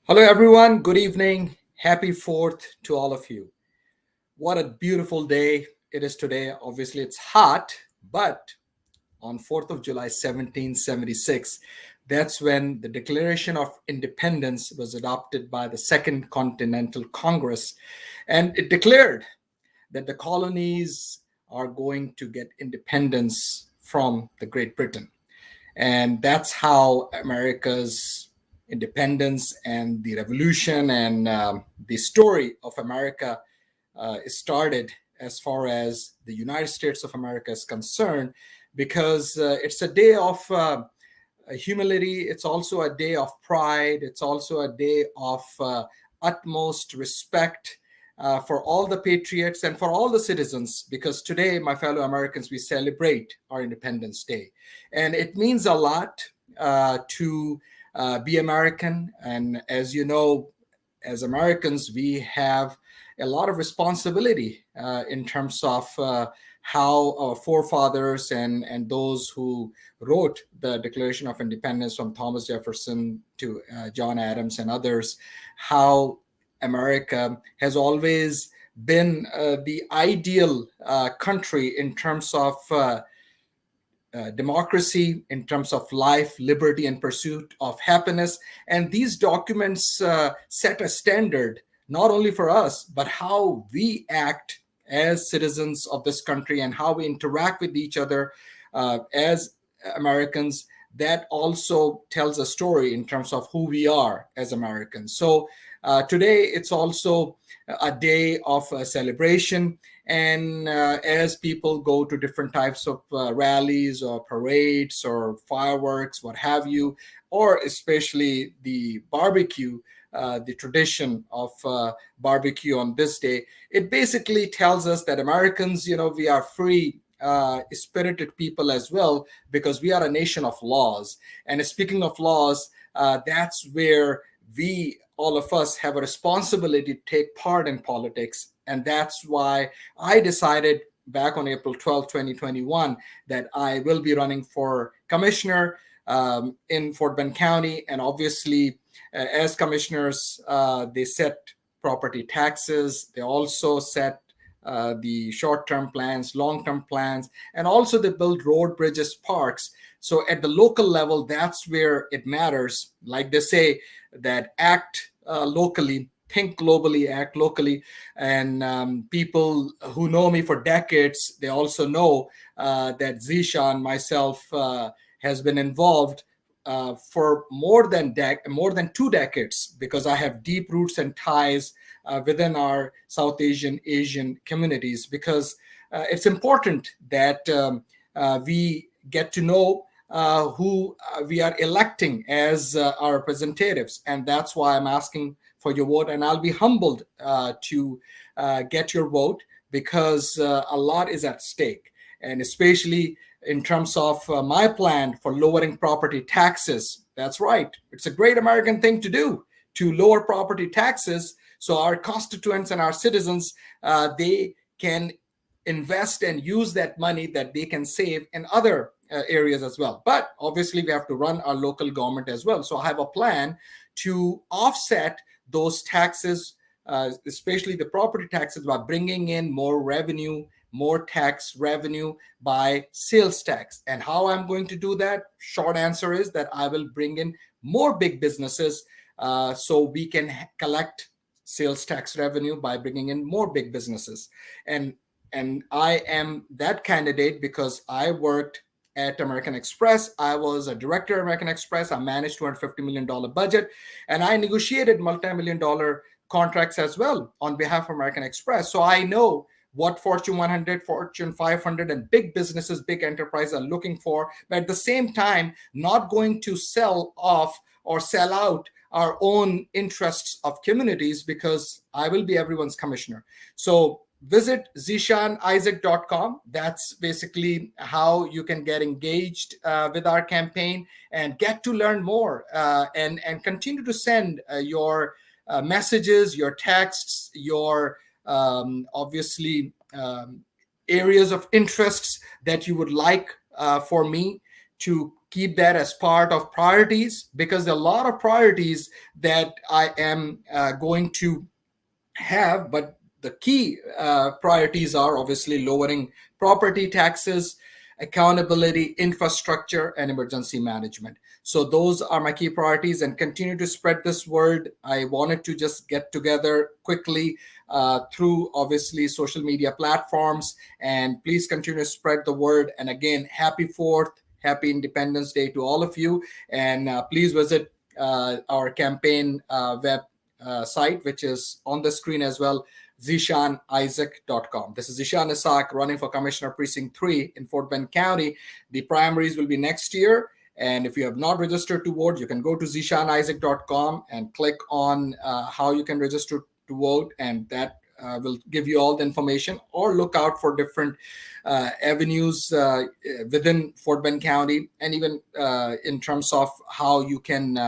Hello, everyone. Good evening. Happy 4th to all of you. What a beautiful day it is today. Obviously, it's hot, but on 4th of July, 1776, that's when the Declaration of Independence was adopted by the Second Continental Congress. And it declared that the colonies are going to get independence from the Great Britain. And that's how America's independence and the revolution and the story of America is started as far as the United States of America is concerned, because it's a day of humility. It's also a day of pride. It's also a day of utmost respect for all the patriots and for all the citizens, because today, my fellow Americans, we celebrate our Independence Day. And it means a lot to be American. And as you know, as Americans, we have a lot of responsibility in terms of how our forefathers and those who wrote the Declaration of Independence, from Thomas Jefferson to John Adams and others, how America has always been the ideal country in terms of democracy, in terms of life, liberty, and pursuit of happiness. And these documents set a standard not only for us, but how we act as citizens of this country and how we interact with each other as Americans. That also tells a story in terms of who we are as Americans. So today, it's also a day of celebration. And as people go to different types of rallies or parades or fireworks, what have you, or especially the barbecue, the tradition of barbecue on this day, it basically tells us that Americans, we are free, spirited people as well, because we are a nation of laws. And speaking of laws, that's where we, all of us, have a responsibility to take part in politics. And that's why I decided back on April 12, 2021, that I will be running for commissioner in Fort Bend County. And obviously, as commissioners, they set property taxes. They also set the short-term plans, long-term plans, and also they build road, bridges, parks. So at the local level, that's where it matters. Like they say, that act locally, think globally, act locally. And people who know me for decades, they also know that Zishan, myself, has been involved for more than 2 decades, because I have deep roots and ties within our South Asian communities, because it's important that we get to know who we are electing as our representatives. And that's why I'm asking for your vote. And I'll be humbled to get your vote, because a lot is at stake. And especially in terms of my plan for lowering property taxes. That's right. It's a great American thing to do, to lower property taxes, so our constituents and our citizens, they can invest and use that money that they can save in other areas as well. But obviously, we have to run our local government as well. So I have a plan to offset those taxes, especially the property taxes, by bringing in more revenue, more tax revenue by sales tax. And how I'm going to do that? Short answer is that I will bring in more big businesses, so we can collect sales tax revenue by bringing in more big businesses. And I am that candidate because I worked at American Express. I was a director at American Express. I managed $250 million budget, and I negotiated multi-million dollar contracts as well on behalf of American Express. So I know what Fortune 100, Fortune 500, and big businesses, big enterprises are looking for, but at the same time, not going to sell off or sell out our own interests of communities, because I will be everyone's commissioner. So visit zishanisaac.com. That's basically how you can get engaged with our campaign and get to learn more, and continue to send your messages, your texts, your obviously areas of interests that you would like for me to keep that as part of priorities, because there are a lot of priorities that I am going to have, but the key priorities are obviously lowering property taxes, accountability, infrastructure, and emergency management. So those are my key priorities, and continue to spread this word. I wanted to just get together quickly through obviously social media platforms, and please continue to spread the word. And again, happy 4th, happy Independence Day to all of you. And please visit our campaign web site, which is on the screen as well, zishanisaac.com. This is Zishan Isaac running for Commissioner Precinct 3 in Fort Bend County. The primaries will be next year. And if you have not registered to vote, you can go to zishanisaac.com and click on how you can register to vote. And that will give you all the information, or look out for different avenues within Fort Bend County, and even in terms of how you can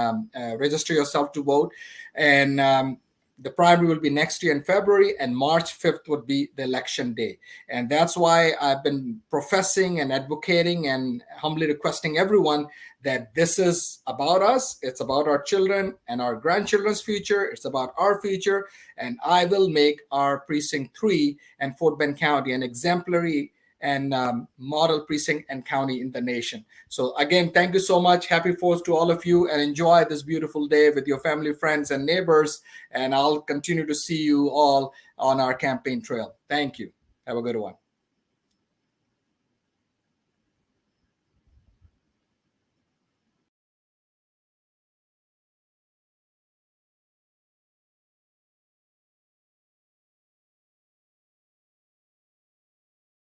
register yourself to vote. And the primary will be next year in February, and March 5th would be the election day. And that's why I've been professing and advocating and humbly requesting everyone that this is about us. It's about our children and our grandchildren's future. It's about our future. And I will make our Precinct 3 and Fort Bend County an exemplary and model precinct and county in the nation. So again, thank you so much. Happy 4th to all of you, and enjoy this beautiful day with your family, friends, and neighbors. And I'll continue to see you all on our campaign trail. Thank you. Have a good one.